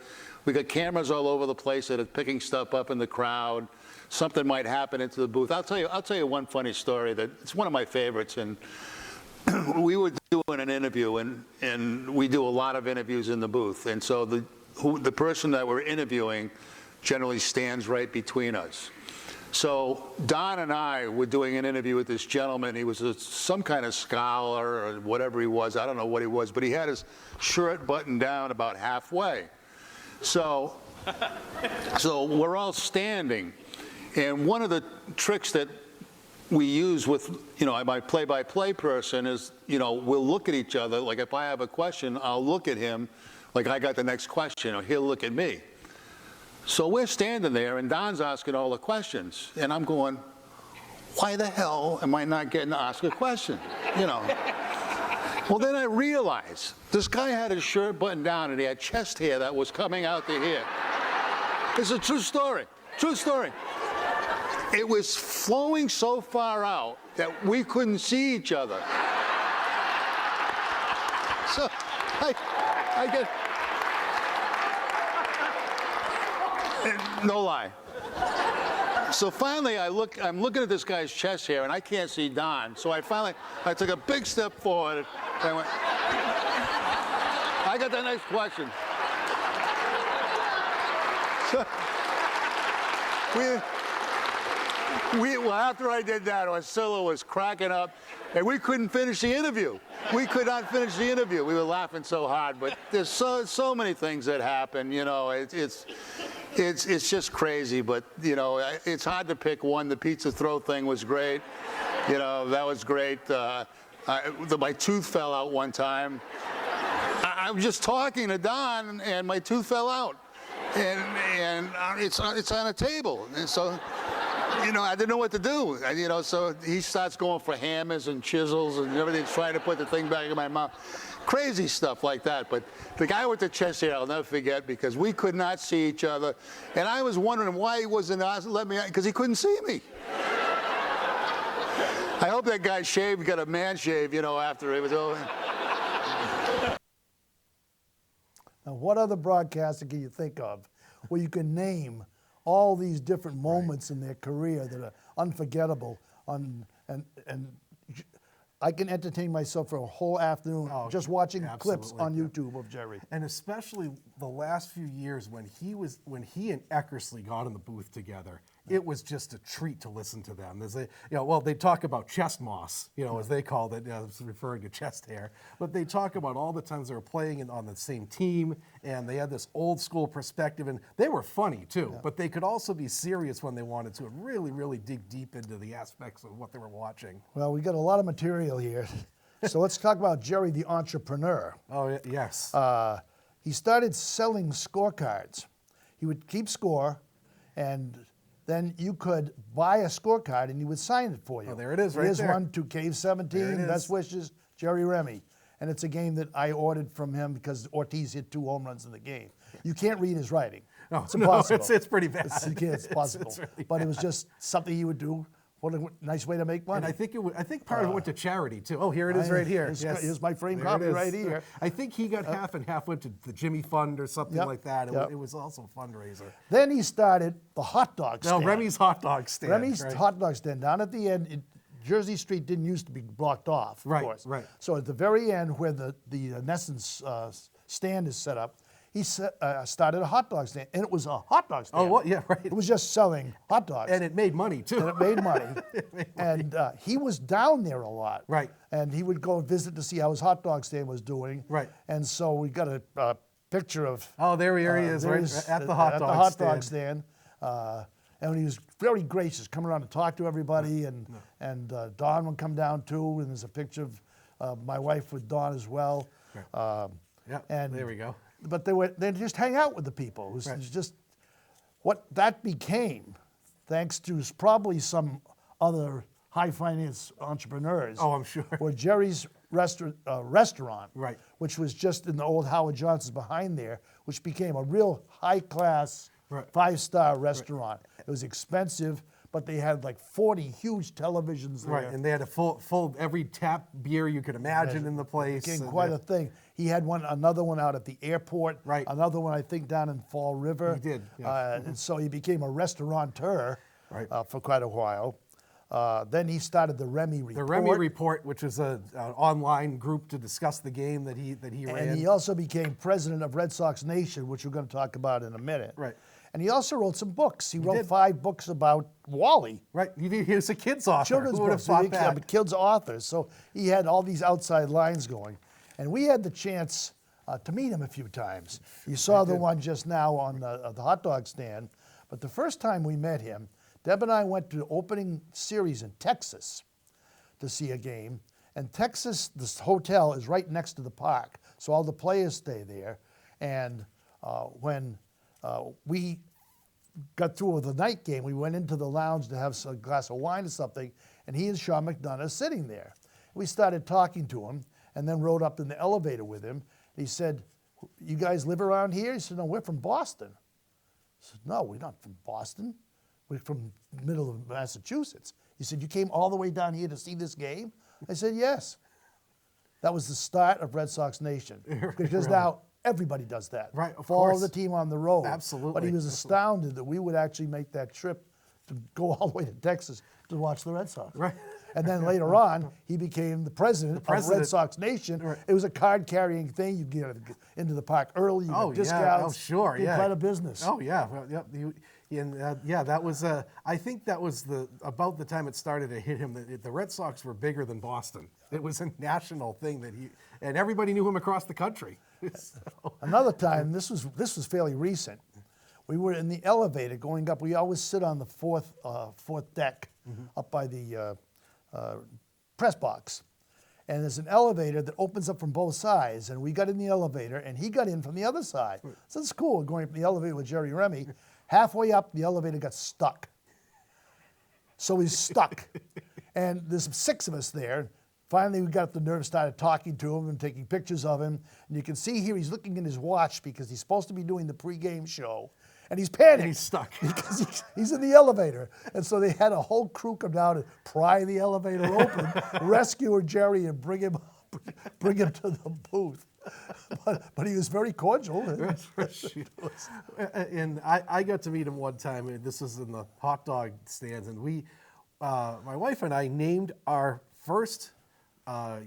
We got cameras all over the place that are picking stuff up in the crowd. Something might happen into the booth. I'll tell you one funny story that it's one of my favorites. And we were doing an interview, and we do a lot of interviews in the booth. And so the person that we're interviewing generally stands right between us. So Don and I were doing an interview with this gentleman. He was some kind of scholar or whatever he was. I don't know what he was, but he had his shirt buttoned down about halfway. So we're all standing. And one of the tricks that we use with, my play-by-play person is, we'll look at each other. Like if I have a question, I'll look at him like I got the next question, or he'll look at me. So we're standing there, and Don's asking all the questions, and I'm going, why the hell am I not getting to ask a question? Well, then I realized this guy had his shirt buttoned down, and he had chest hair that was coming out to here. It's a true story. True story. It was flowing so far out that we couldn't see each other. So I get... No lie. So finally, I'm looking at this guy's chest hair, and I can't see Don. So I took a big step forward, and I went, I got the next question. So well, after I did that, Arcilla was cracking up, and we couldn't finish the interview. We could not finish the interview. We were laughing so hard, but there's so many things that happen. It's just crazy, but it's hard to pick one. The pizza throw thing was great. That was great. My tooth fell out one time. I was just talking to Don, and my tooth fell out, and it's on a table, and so I didn't know what to do. So he starts going for hammers and chisels and everything, trying to put the thing back in my mouth. Crazy stuff like that. But the guy with the chest hair, I'll never forget, because we could not see each other. And I was wondering why he wasn't let me out, because he couldn't see me. I hope that guy shaved, got a man shave, after it was over. Now, what other broadcaster can you think of where you can name all these different moments in their career that are unforgettable? And I can entertain myself for a whole afternoon just watching clips on YouTube of Jerry. And especially the last few years when he and Eckersley got in the booth together, it was just a treat to listen to them. They talk about chest moss, as they called it, referring to chest hair. But they talk about all the times they were playing on the same team, and they had this old school perspective, and they were funny too. But they could also be serious when they wanted to, and really, really dig deep into the aspects of what they were watching. Well, we got a lot of material here, so let's talk about Jerry the entrepreneur. Oh yes. He started selling scorecards. He would keep score, and then you could buy a scorecard and he would sign it for you. Oh, there it is, right Here's there. one to Cave 17, best wishes, Jerry Remy. And it's a game that I ordered from him because Ortiz hit 2 home runs in the game. You can't read his writing. It's impossible. No, it's pretty bad. It's possible. It's really but it was just something he would do. What a nice way to make money. And I think part of it went to charity too. Oh, here it is right here. Here's my frame There copy it is. right here. I think he got half and half went to the Jimmy Fund or something Yep, like that. yep. It was also a fundraiser. Then he started the hot dog stand. No, Remy's hot dog stand. Remy's right. hot dog stand. Down at the end, Jersey Street didn't used to be blocked off, of Right, course. right. So at the very end where the Nessens stand is set up, he started a hot dog stand. And it was a hot dog stand. Oh, what? Yeah, right. It was just selling hot dogs. And it made money too. And it made money. And he was down there a lot. Right. And he would go visit to see how his hot dog stand was doing. Right. And so we got a picture of. Oh, there he is, right there's- at the hot dog stand. And he was very gracious, coming around to talk to everybody. And Dawn would come down too. And there's a picture of my wife with Dawn as well. Yeah, and there we go. But they'd just hang out with the people. It was just what that became, thanks to probably some other high finance entrepreneurs. Oh, I'm sure. Were Jerry's restaurant, Right. which was just in the old Howard Johnson's behind there, which became a real high class, Right. 5-star restaurant. It was expensive, but they had like 40 huge televisions there. Right, and they had a full every tap beer you could imagine in the place. Became and quite a thing. He had another one out at the airport. Right. Another one, I think, down in Fall River. He did, yeah. And so he became a restaurateur Right. For quite a while. Then he started the Remy Report. The Remy Report, which was an online group to discuss the game that he ran. And he also became president of Red Sox Nation, which we're going to talk about in a minute. Right. And he also wrote some books. He wrote did. 5 books about Wally. Right, he was a kid's author. Children's Who would have books. thought He that? became kids' authors. So he had all these outside lines going. And we had the chance to meet him a few times. You saw the one just now on the hot dog stand. But the first time we met him, Deb and I went to the opening series in Texas to see a game. And Texas, this hotel is right next to the park. So all the players stay there. And when we got through with the night game, we went into the lounge to have a glass of wine or something, and he and Sean McDonough sitting there. We started talking to him, and then rode up in the elevator with him. He said, "You guys live around here?" He said, "No, we're from Boston." I said, "No, we're not from Boston. We're from the middle of Massachusetts." He said, "You came all the way down here to see this game?" I said, "Yes." That was the start of Red Sox Nation. Because now everybody does that. Right, of Follow course. the team on the road. Absolutely. But he was astounded that we would actually make that trip to go all the way to Texas to watch the Red Sox. Right. And then later on, he became the president of Red Sox Nation. Right. It was a card-carrying thing. You get into the park early, you get discounts. Oh, sure, Did yeah. quite a business. Oh, yeah. Well, yep. That was. I think that was about the time it started to hit him that the Red Sox were bigger than Boston. It was a national thing and everybody knew him across the country. So, Another time, this was fairly recent. We were in the elevator going up. We always sit on the fourth deck up by the press box. And there's an elevator that opens up from both sides. And we got in the elevator, and he got in from the other side. So it's cool going up the elevator with Jerry Remy. Halfway up, the elevator got stuck. So he's stuck. And there's 6 of us there. Finally, we got the nerve, started talking to him and taking pictures of him. And you can see here he's looking at his watch because he's supposed to be doing the pregame show. And he's panicking. And he's stuck. Because he's in the elevator. And so they had a whole crew come down and pry the elevator open, rescue Jerry, and bring him to the booth. But he was very cordial. And I got to meet him one time, and this was in the hot dog stands, and my wife and I named our first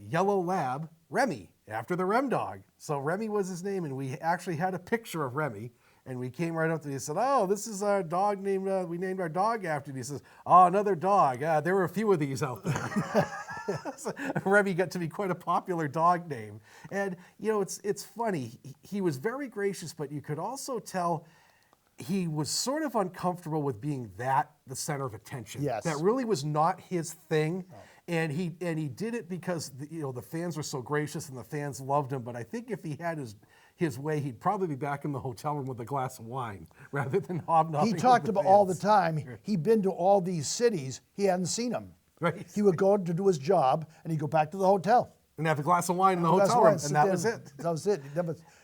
yellow lab Remy, after the Rem dog. So Remy was his name, and we actually had a picture of Remy, and we came right up to him and said, oh, this is our dog named, we named our dog after you. He says, oh, another dog. There were a few of these out there. So Remy got to be quite a popular dog name. And, you know, it's funny. He was very gracious, but you could also tell he was sort of uncomfortable with being the center of attention. Yes. That really was not his thing. No. And he did it because the fans were so gracious and the fans loved him. But I think if he had his way, he'd probably be back in the hotel room with a glass of wine rather than hobnobbing. He talked with the about all the fans. time. He'd been to all these cities. He hadn't seen them. Right. He would go to do his job, and he'd go back to the hotel. And have a glass of wine in the hotel room, and that was it. That was it.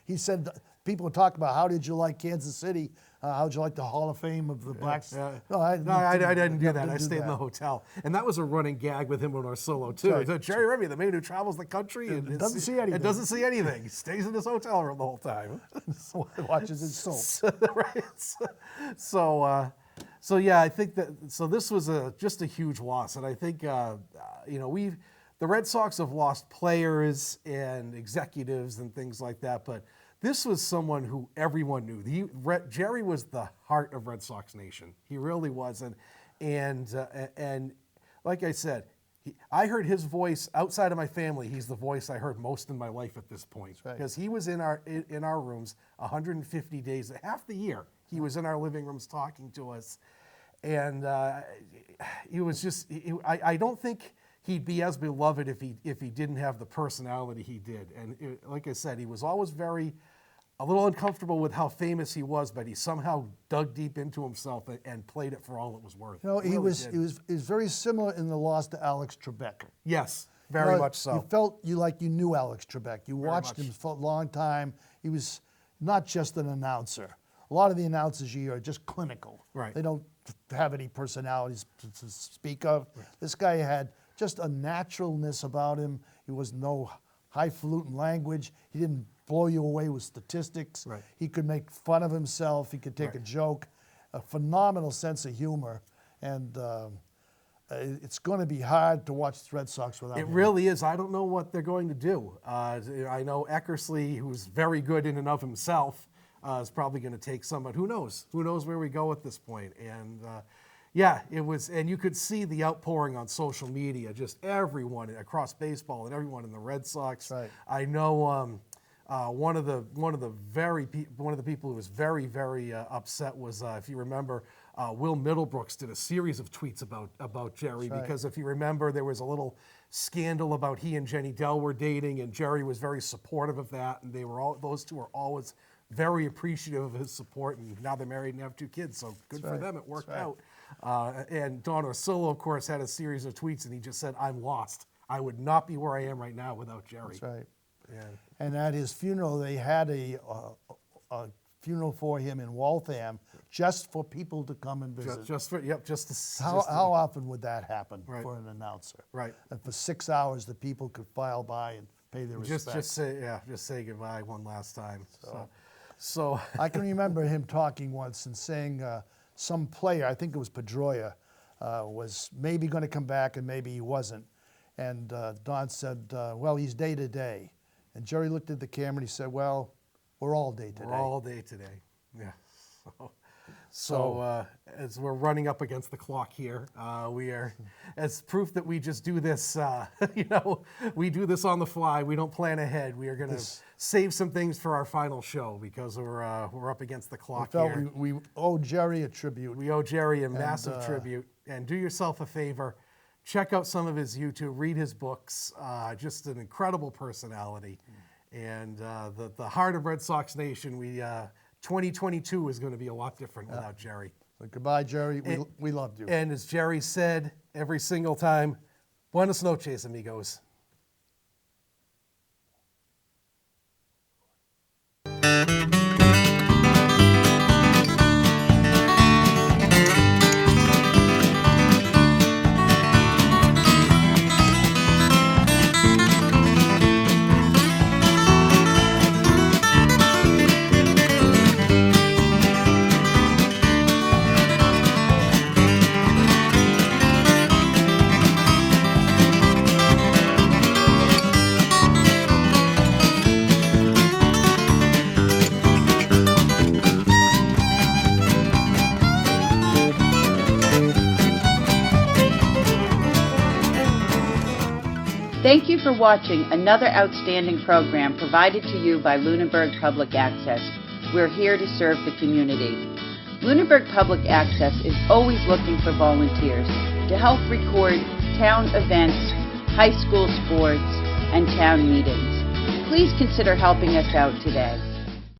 He said, people would talk about, how did you like Kansas City? How did you like the Hall of Fame of the Blacks? Yeah. No, I didn't do that. I do stayed in the hotel. And that was a running gag with him on our solo, too. Right. So Jerry Remy, the man who travels the country and doesn't see anything. And doesn't see anything. He stays in his hotel room the whole time. Watches his soap. Right. So yeah, I think that, so this was just a huge loss. And I think, the Red Sox have lost players and executives and things like that, but this was someone who everyone knew. Jerry was the heart of Red Sox Nation. He really was. And like I said, I heard his voice outside of my family. He's the voice I heard most in my life at this point. Because he was in our rooms 150 days, half the year. He was in our living rooms talking to us. And he was just, I don't think he'd be as beloved if he didn't have the personality he did. And like I said, he was always a little uncomfortable with how famous he was, but he somehow dug deep into himself and played it for all it was worth. You know, he was very similar in the loss to Alex Trebek. Yes, very much so. You felt you knew Alex Trebek. You watched him for a long time. He was not just an announcer. A lot of the announcers you hear are just clinical. Right. They don't have any personalities to speak of. Right. This guy had just a naturalness about him. He was no highfalutin language. He didn't blow you away with statistics. Right. He could make fun of himself. He could take a joke. A phenomenal sense of humor. And it's going to be hard to watch the Red Sox without him. It really is. I don't know what they're going to do. I know Eckersley, who's very good in and of himself, is probably going to take some, but who knows? Who knows where we go at this point? And yeah, it was, and you could see the outpouring on social media, just everyone across baseball and everyone in the Red Sox. Right. I know one of the people who was very, very upset was, if you remember, Will Middlebrooks did a series of tweets about Jerry, because if you remember, there was a little scandal about he and Jenny Dell were dating, and Jerry was very supportive of that, and those two are always very appreciative of his support, and now they're married and have 2 kids, so good for them, it worked out. And Don Orsillo, of course, had a series of tweets, and he just said, I'm lost. I would not be where I am right now without Jerry. That's right. Yeah. And at his funeral, they had a funeral for him in Waltham, just for people to come and visit. How often would that happen for an announcer? Right. And for 6 hours, the people could file by and pay their respects. Just say goodbye one last time. So I can remember him talking once and saying some player, I think it was Pedroia, was maybe going to come back and maybe he wasn't. And Don said, well, he's day to day. And Jerry looked at the camera and he said, well, we're all day today. We're all day today. Yeah. So as we're running up against the clock here, we are, as proof that we just do this, we do this on the fly. We don't plan ahead. We are going to save some things for our final show because we're up against the clock here. We owe Jerry a tribute. We owe Jerry a massive tribute. And do yourself a favor, check out some of his YouTube, read his books. Just an incredible personality. And the heart of Red Sox Nation, 2022 is going to be a lot different without Jerry. Goodbye, Jerry. We loved you. And as Jerry said every single time, buenas noches, amigos. Thank you for watching another outstanding program provided to you by Lunenburg Public Access. We're here to serve the community. Lunenburg Public Access is always looking for volunteers to help record town events, high school sports, and town meetings. Please consider helping us out today.